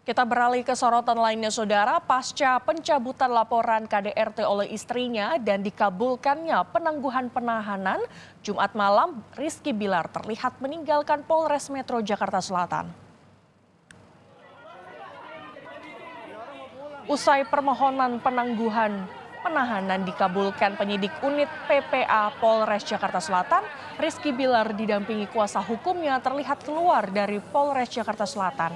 Kita beralih ke sorotan lainnya, Saudara. Pasca pencabutan laporan KDRT oleh istrinya dan dikabulkannya penangguhan penahanan, Jumat malam Rizky Bilar terlihat meninggalkan Polres Metro Jakarta Selatan. Usai permohonan penangguhan penahanan dikabulkan penyidik unit PPA Polres Jakarta Selatan, Rizky Bilar didampingi kuasa hukumnya terlihat keluar dari Polres Jakarta Selatan.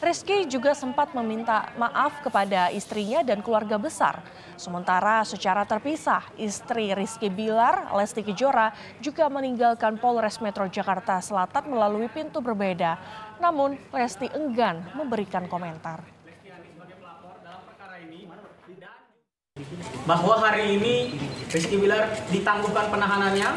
Rizky juga sempat meminta maaf kepada istrinya dan keluarga besar. Sementara secara terpisah, istri Rizky Bilar, Lesti Kejora, juga meninggalkan Polres Metro Jakarta Selatan melalui pintu berbeda. Namun, Lesti enggan memberikan komentar. Bahwa hari ini Rizky Bilar ditangguhkan penahanannya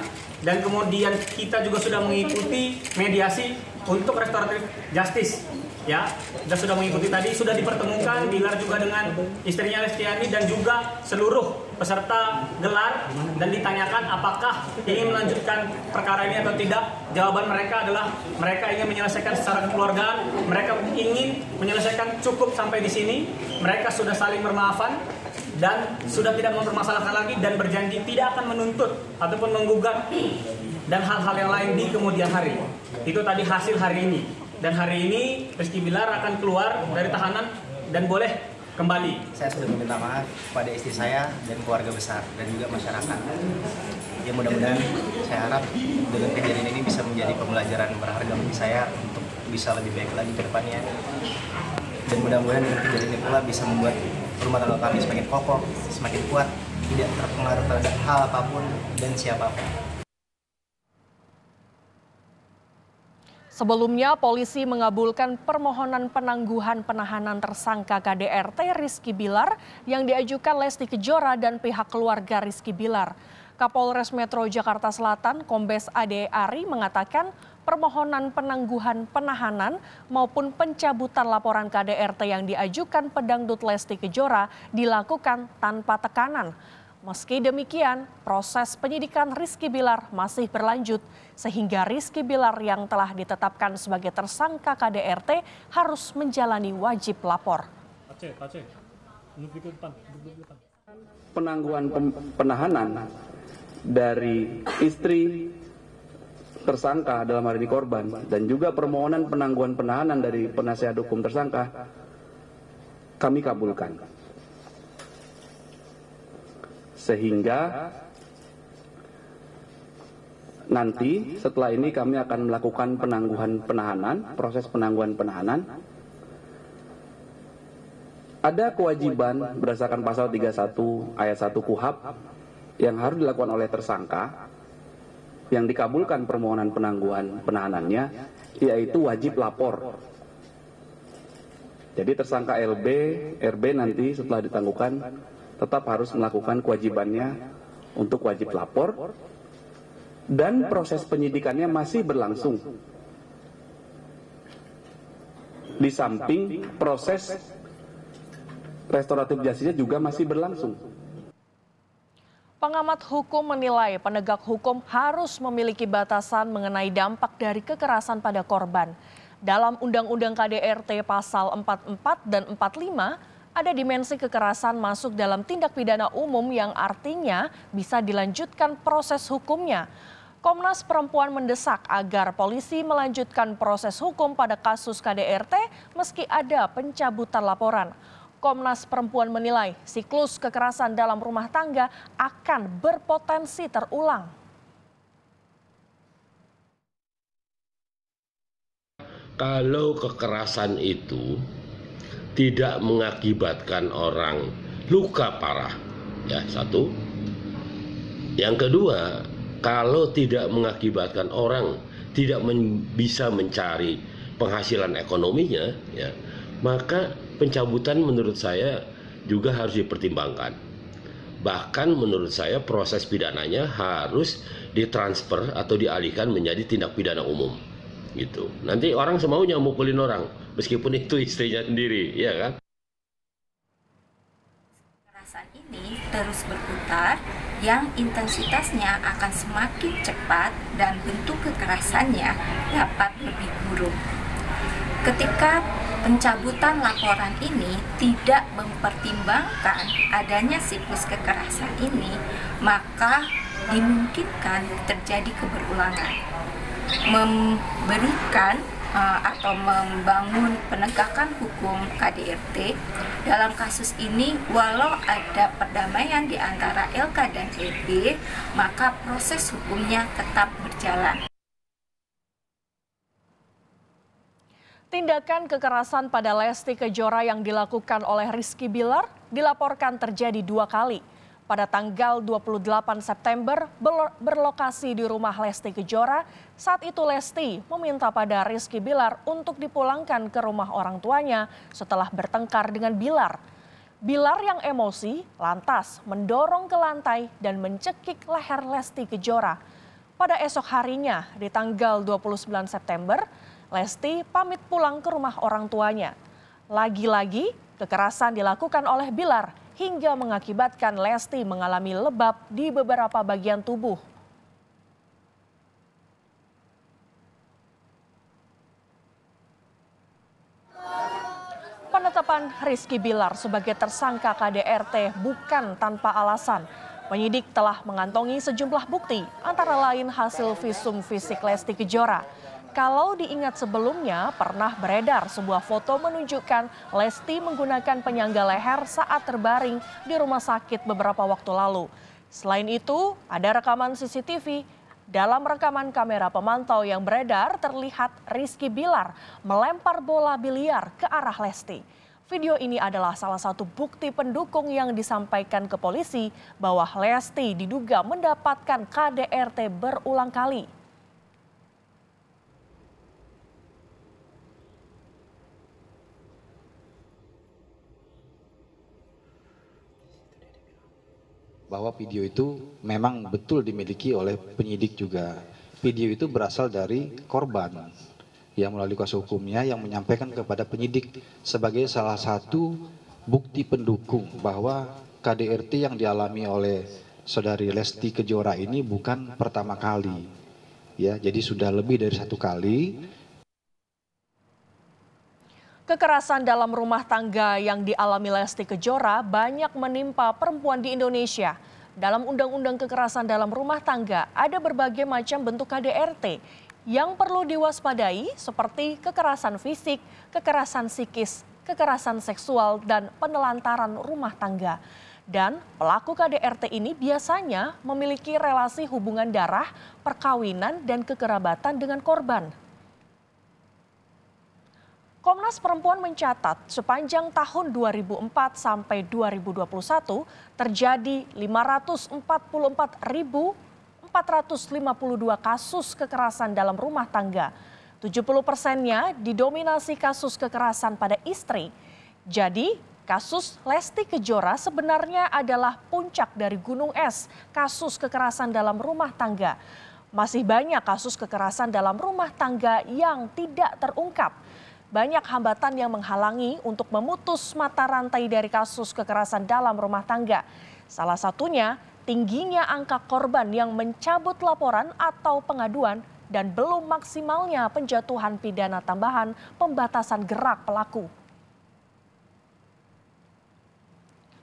dan kemudian kita juga sudah mengikuti mediasi untuk restoratif justice. Ya, kita sudah mengikuti tadi, sudah dipertemukan Bilar juga dengan istrinya Lestiani dan juga seluruh peserta gelar dan ditanyakan apakah ingin melanjutkan perkara ini atau tidak. Jawaban mereka adalah mereka ingin menyelesaikan secara kekeluargaan, mereka ingin menyelesaikan cukup sampai di sini. Mereka sudah saling bermaafan dan sudah tidak mempermasalahkan lagi dan berjanji tidak akan menuntut ataupun menggugat dan hal-hal yang lain di kemudian hari. Itu tadi hasil hari ini. Dan hari ini Rizky Bilar akan keluar dari tahanan dan boleh kembali. Saya sudah meminta maaf kepada istri saya dan keluarga besar dan juga masyarakat. Ya mudah-mudahan saya harap dengan kejadian ini bisa menjadi pembelajaran berharga bagi saya untuk bisa lebih baik lagi ke depannya. Dan mudah-mudahan dengan kejadian ini pula bisa membuat rumah tangga kami semakin kokoh, semakin kuat, tidak terpengaruh terhadap hal apapun dan siapapun. Sebelumnya, polisi mengabulkan permohonan penangguhan penahanan tersangka KDRT Rizky Bilar yang diajukan Lesti Kejora dan pihak keluarga Rizky Bilar. Kapolres Metro Jakarta Selatan, Kombes Ade Ari mengatakan permohonan penangguhan penahanan maupun pencabutan laporan KDRT yang diajukan pedangdut Lesti Kejora dilakukan tanpa tekanan. Meski demikian, proses penyidikan Rizky Bilar masih berlanjut sehingga Rizky Bilar yang telah ditetapkan sebagai tersangka KDRT harus menjalani wajib lapor. Penangguhan penahanan dari istri tersangka dalam hari ini korban dan juga permohonan penangguhan penahanan dari penasihat hukum tersangka kami kabulkan. Sehingga nanti setelah ini kami akan melakukan penangguhan penahanan, proses penangguhan penahanan. Ada kewajiban berdasarkan pasal 31 ayat 1 KUHP yang harus dilakukan oleh tersangka yang dikabulkan permohonan penangguhan penahanannya, yaitu wajib lapor. Jadi tersangka LB, RB nanti setelah ditangguhkan tetap harus melakukan kewajibannya untuk wajib lapor dan proses penyidikannya masih berlangsung. Di samping proses restoratif justice juga masih berlangsung. Pengamat hukum menilai penegak hukum harus memiliki batasan mengenai dampak dari kekerasan pada korban. Dalam Undang-Undang KDRT pasal 44 dan 45, ada dimensi kekerasan masuk dalam tindak pidana umum yang artinya bisa dilanjutkan proses hukumnya. Komnas Perempuan mendesak agar polisi melanjutkan proses hukum pada kasus KDRT meski ada pencabutan laporan. Komnas Perempuan menilai siklus kekerasan dalam rumah tangga akan berpotensi terulang. Kalau kekerasan itu tidak mengakibatkan orang luka parah, ya satu. Yang kedua, kalau tidak mengakibatkan orang tidak bisa mencari penghasilan ekonominya, ya, maka pencabutan menurut saya juga harus dipertimbangkan. Bahkan menurut saya proses pidananya harus ditransfer atau dialihkan menjadi tindak pidana umum. Gitu. Nanti orang semaunya mukulin orang, meskipun itu istrinya sendiri, ya kan? Kekerasan ini terus berputar, yang intensitasnya akan semakin cepat dan bentuk kekerasannya dapat lebih buruk. ketika pencabutan laporan ini tidak mempertimbangkan adanya siklus kekerasan ini, maka dimungkinkan terjadi keberulangan. Memberikan atau membangun penegakan hukum KDRT dalam kasus ini, walau ada perdamaian di antara LK dan EB, maka proses hukumnya tetap berjalan. Tindakan kekerasan pada Lesti Kejora yang dilakukan oleh Rizky Bilar dilaporkan terjadi 2 kali. Pada tanggal 28 September berlokasi di rumah Lesti Kejora. Saat itu Lesti meminta pada Rizky Bilar untuk dipulangkan ke rumah orang tuanya setelah bertengkar dengan Bilar. Bilar yang emosi lantas mendorong ke lantai dan mencekik leher Lesti Kejora. Pada esok harinya di tanggal 29 September, Lesti pamit pulang ke rumah orang tuanya. Lagi-lagi kekerasan dilakukan oleh Bilar hingga mengakibatkan Lesti mengalami lebam di beberapa bagian tubuh. Penetapan Rizky Bilar sebagai tersangka KDRT bukan tanpa alasan. Penyidik telah mengantongi sejumlah bukti, antara lain hasil visum fisik Lesti Kejora. Kalau diingat sebelumnya pernah beredar sebuah foto menunjukkan Lesti menggunakan penyangga leher saat terbaring di rumah sakit beberapa waktu lalu. Selain itu, ada rekaman CCTV. Dalam rekaman kamera pemantau yang beredar terlihat Rizky Bilar melempar bola biliar ke arah Lesti. Video ini adalah salah satu bukti pendukung yang disampaikan ke polisi bahwa Lesti diduga mendapatkan KDRT berulang kali. Bahwa video itu memang betul dimiliki oleh penyidik juga. Video itu berasal dari korban yang melalui kuasa hukumnya yang menyampaikan kepada penyidik sebagai salah satu bukti pendukung bahwa KDRT yang dialami oleh saudari Lesti Kejora ini bukan pertama kali. Ya, jadi sudah lebih dari 1 kali. Kekerasan dalam rumah tangga yang dialami Lesti Kejora banyak menimpa perempuan di Indonesia. Dalam Undang-Undang Kekerasan dalam Rumah Tangga ada berbagai macam bentuk KDRT yang perlu diwaspadai seperti kekerasan fisik, kekerasan psikis, kekerasan seksual, dan penelantaran rumah tangga. Dan pelaku KDRT ini biasanya memiliki relasi hubungan darah, perkawinan, dan kekerabatan dengan korban. Komnas Perempuan mencatat sepanjang tahun 2004 sampai 2021 terjadi 544.452 kasus kekerasan dalam rumah tangga. 70%-nya didominasi kasus kekerasan pada istri. Jadi kasus Lesti Kejora sebenarnya adalah puncak dari gunung es kasus kekerasan dalam rumah tangga. Masih banyak kasus kekerasan dalam rumah tangga yang tidak terungkap. Banyak hambatan yang menghalangi untuk memutus mata rantai dari kasus kekerasan dalam rumah tangga. Salah satunya tingginya angka korban yang mencabut laporan atau pengaduan dan belum maksimalnya penjatuhan pidana tambahan pembatasan gerak pelaku.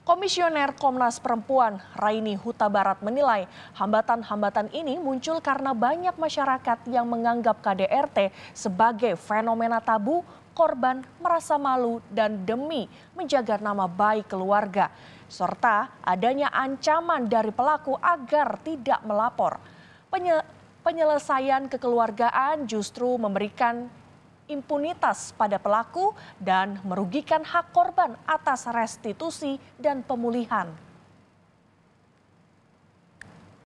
Komisioner Komnas Perempuan Raini Huta Barat menilai hambatan-hambatan ini muncul karena banyak masyarakat yang menganggap KDRT sebagai fenomena tabu, korban merasa malu dan demi menjaga nama baik keluarga, serta adanya ancaman dari pelaku agar tidak melapor. Penyelesaian kekeluargaan justru memberikan impunitas pada pelaku dan merugikan hak korban atas restitusi dan pemulihan.